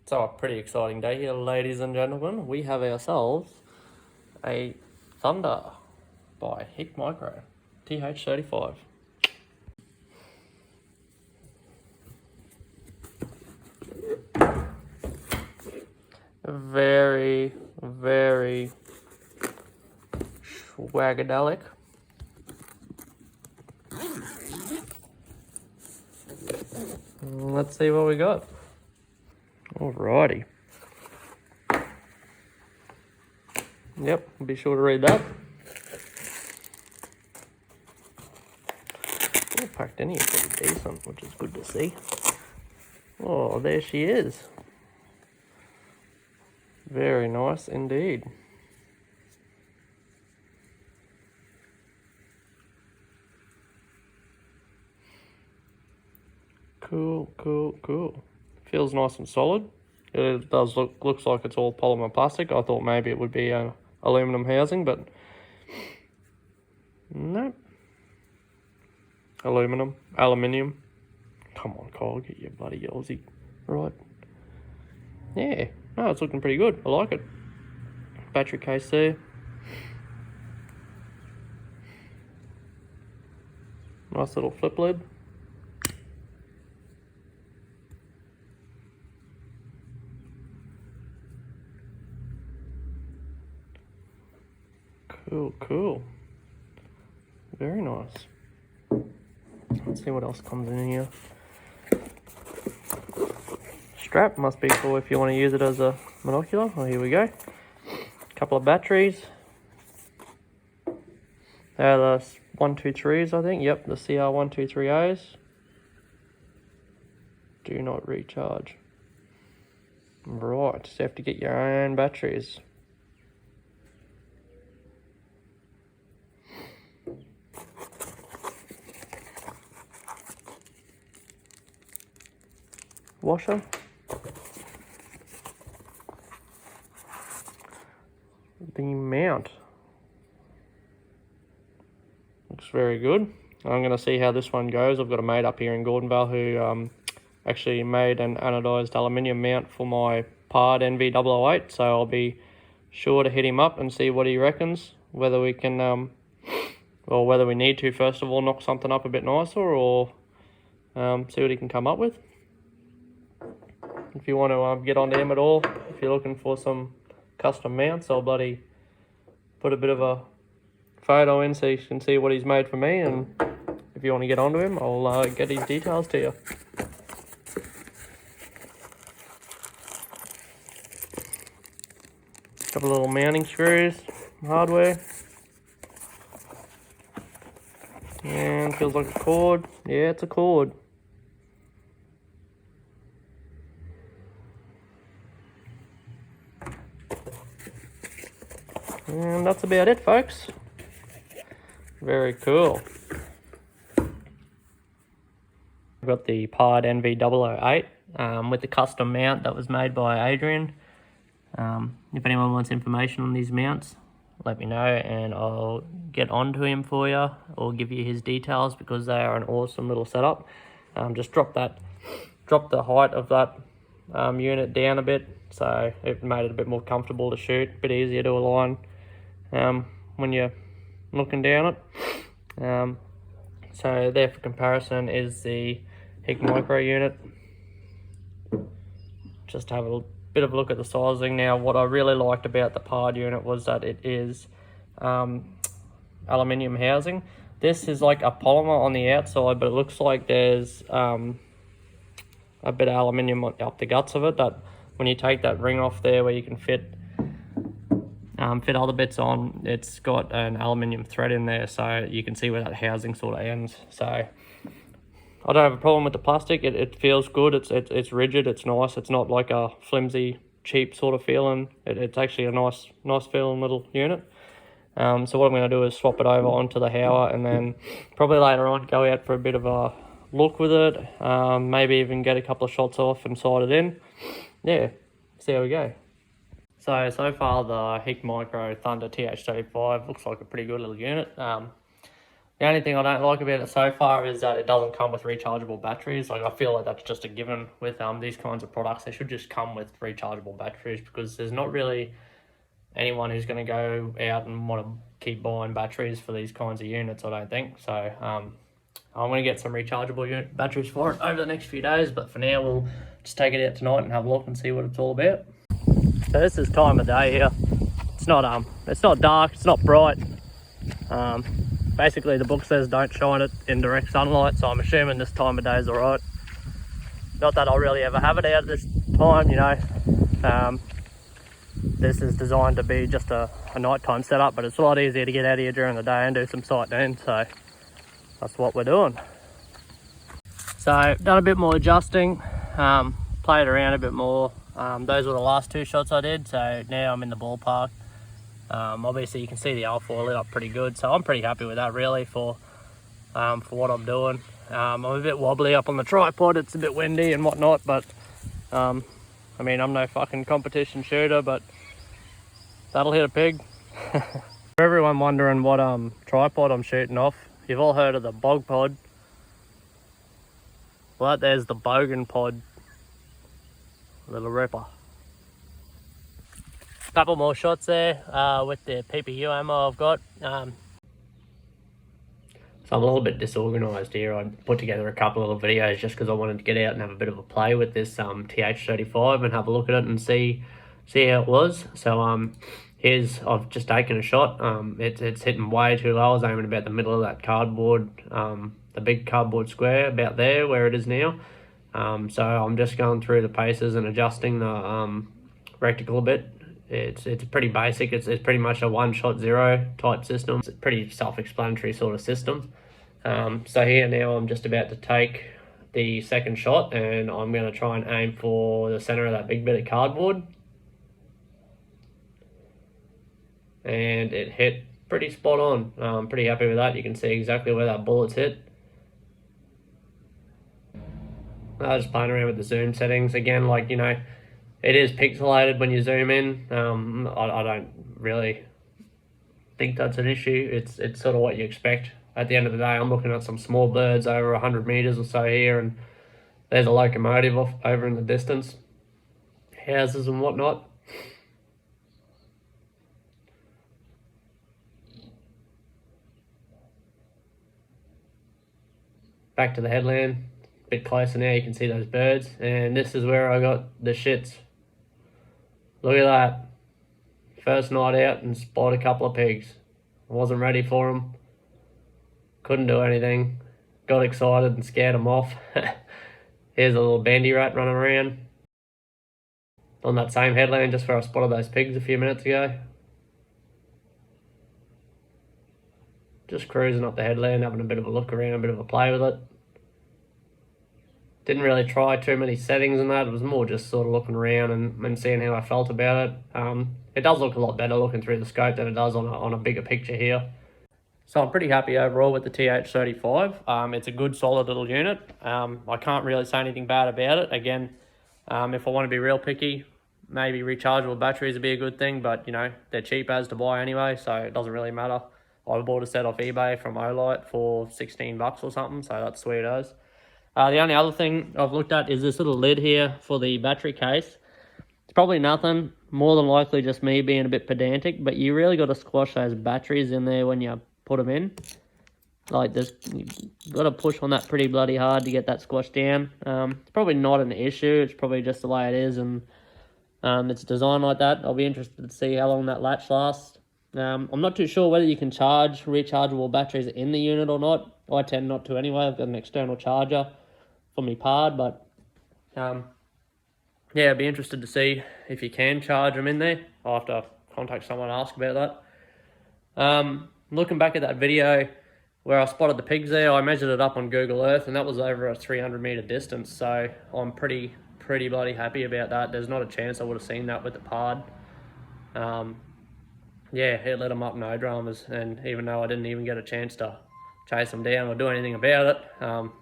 So a pretty exciting day here, ladies and gentlemen. We have ourselves a Thunder by Hikmicro TH35. Very, very swagadelic. Let's see what we got. Alrighty. Yep, be sure to read that. All packed in here pretty decent, which is good to see. Oh, there she is. Very nice indeed. Cool. Feels nice and solid. It does looks like it's all polymer plastic. I thought maybe it would be aluminum housing, but no. Aluminium. Come on, Kyle, get your bloody Aussie right. Yeah, no, it's looking pretty good. I like it. Battery case there. Nice little flip lid. Cool. Very nice. Let's see what else comes in here. Strap must be for if you want to use it as a monocular. Oh, here we go. Couple of batteries. They're the 123s, I think. Yep, the CR123As. Do not recharge. Right, so you have to get your own batteries. Washer. The mount. Looks very good. I'm going to see how this one goes. I've got a mate up here in Gordonvale who actually made an anodized aluminium mount for my Pard NV008, so I'll be sure to hit him up and see what he reckons, whether we can, or whether we need to first of all knock something up a bit nicer, or see what he can come up with. If you want to get onto him at all, if you're looking for some custom mounts, I'll bloody put a bit of a photo in so you can see what he's made for me, and if you want to get onto him, I'll get his details to you. Couple of little mounting screws, hardware, and feels like a cord. Yeah, it's a cord. And that's about it, folks. Very cool. I've got the Pard NV008 with the custom mount that was made by Adrian. If anyone wants information on these mounts, let me know and I'll get onto him for you or give you his details, because they are an awesome little setup. Just drop the height of that unit down a bit, so it made it a bit more comfortable to shoot, a bit easier to align when you're looking down it. So there for comparison is the Hikmicro unit. Just have a bit of a look at the sizing. Now, what I really liked about the Pard unit was that it is aluminium housing. This is like a polymer on the outside, but it looks like there's a bit of aluminium up the guts of it, that when you take that ring off there where you can fit other bits on, it's got an aluminium thread in there, so you can see where that housing sort of ends. So I don't have a problem with the plastic. It feels good. It's rigid. It's nice. It's not like a flimsy, cheap sort of feeling. It's actually a nice feeling little unit. So what I'm going to do is swap it over onto the Hauer, and then probably later on go out for a bit of a look with it. Maybe even get a couple of shots off and sight it in. Yeah, see how we go. So far the Hikmicro Thunder TH35 looks like a pretty good little unit. The only thing I don't like about it so far is that it doesn't come with rechargeable batteries. Like, I feel like that's just a given with these kinds of products. They should just come with rechargeable batteries, because there's not really anyone who's going to go out and want to keep buying batteries for these kinds of units, I don't think. So I'm going to get some rechargeable batteries for it over the next few days, but for now we'll just take it out tonight and have a look and see what it's all about. So this is time of day here. It's not dark, it's not bright. Basically the book says don't shine it in direct sunlight, so I'm assuming this time of day is alright. Not that I'll really ever have it out this time, you know. This is designed to be just a nighttime setup, but it's a lot easier to get out of here during the day and do some sightseeing, so that's what we're doing. So done a bit more adjusting, played around a bit more. Those were the last 2 shots I did, so now I'm in the ballpark. Obviously you can see the alpha lit up pretty good, so I'm pretty happy with that really for what I'm doing. I'm a bit wobbly up on the tripod, it's a bit windy and whatnot, but I mean, I'm no fucking competition shooter, but that'll hit a pig. For everyone wondering what tripod I'm shooting off, you've all heard of the bog pod. Well, there's the bogan pod, little ripper. Couple more shots there with the PPU ammo I've got. So I'm a little bit disorganised here. I put together a couple of videos just because I wanted to get out and have a bit of a play with this TH35 and have a look at it and see how it was. So I've just taken a shot. It's hitting way too low. I was aiming about the middle of that cardboard, the big cardboard square, about there where it is now. So I'm just going through the paces and adjusting the reticle a bit. It's pretty basic. It's pretty much a one-shot zero type system. It's a pretty self-explanatory sort of system. So here now I'm just about to take the second shot, and I'm going to try and aim for the center of that big bit of cardboard. And it hit pretty spot on. I'm pretty happy with that. You can see exactly where that bullet's hit. I was just playing around with the zoom settings again, like, you know, it is pixelated when you zoom in. I don't really think that's an issue. It's sort of what you expect. At the end of the day, I'm looking at some small birds over 100 meters or so here, and there's a locomotive over in the distance, houses and whatnot. Back to the headland, a bit closer now, you can see those birds, and this is where I got the shits. Look at that. First night out and spotted a couple of pigs. I wasn't ready for them. Couldn't do anything. Got excited and scared them off. Here's a little bandy rat running around on that same headland just where I spotted those pigs a few minutes ago. Just cruising up the headland, having a bit of a look around, a bit of a play with it. Didn't really try too many settings in that. It was more just sort of looking around and seeing how I felt about it. It does look a lot better looking through the scope than it does on a bigger picture here. So I'm pretty happy overall with the TH35. It's a good solid little unit. I can't really say anything bad about it. Again, if I want to be real picky, maybe rechargeable batteries would be a good thing, but you know, they're cheap as to buy anyway, so it doesn't really matter. I bought a set off eBay from Olight for 16 bucks or something, so that's sweet as. The only other thing I've looked at is this little lid here for the battery case. It's probably nothing, more than likely just me being a bit pedantic, but you really got to squash those batteries in there when you put them in. Like this, you got to push on that pretty bloody hard to get that squashed down. It's probably not an issue, it's probably just the way it is, and it's designed like that. I'll be interested to see how long that latch lasts. I'm not too sure whether you can charge rechargeable batteries in the unit or not. I tend not to anyway. I've got an external charger for me pard, but yeah, I'd be interested to see if you can charge them in there. I'll have to contact someone and ask about that. Looking back at that video where I spotted the pigs there, I measured it up on Google Earth, and that was over a 300 meter distance, so I'm pretty bloody happy about that. There's not a chance I would have seen that with the pard. Yeah, it lit them up, no dramas, and even though I didn't even get a chance to chase them down or do anything about it,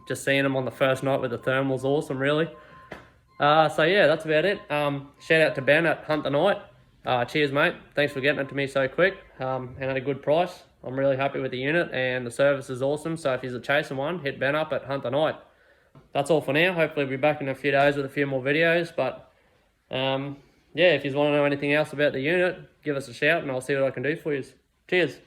just seeing them on the first night with the thermal's awesome, really. So yeah, that's about it. Shout out to Ben at Hunt the Night. Cheers, mate. Thanks for getting it to me so quick, and at a good price. I'm really happy with the unit, and the service is awesome. So if you're chasing one, hit Ben up at Hunt the Night. That's all for now. Hopefully we'll be back in a few days with a few more videos. But yeah, if you want to know anything else about the unit, give us a shout and I'll see what I can do for you. Cheers.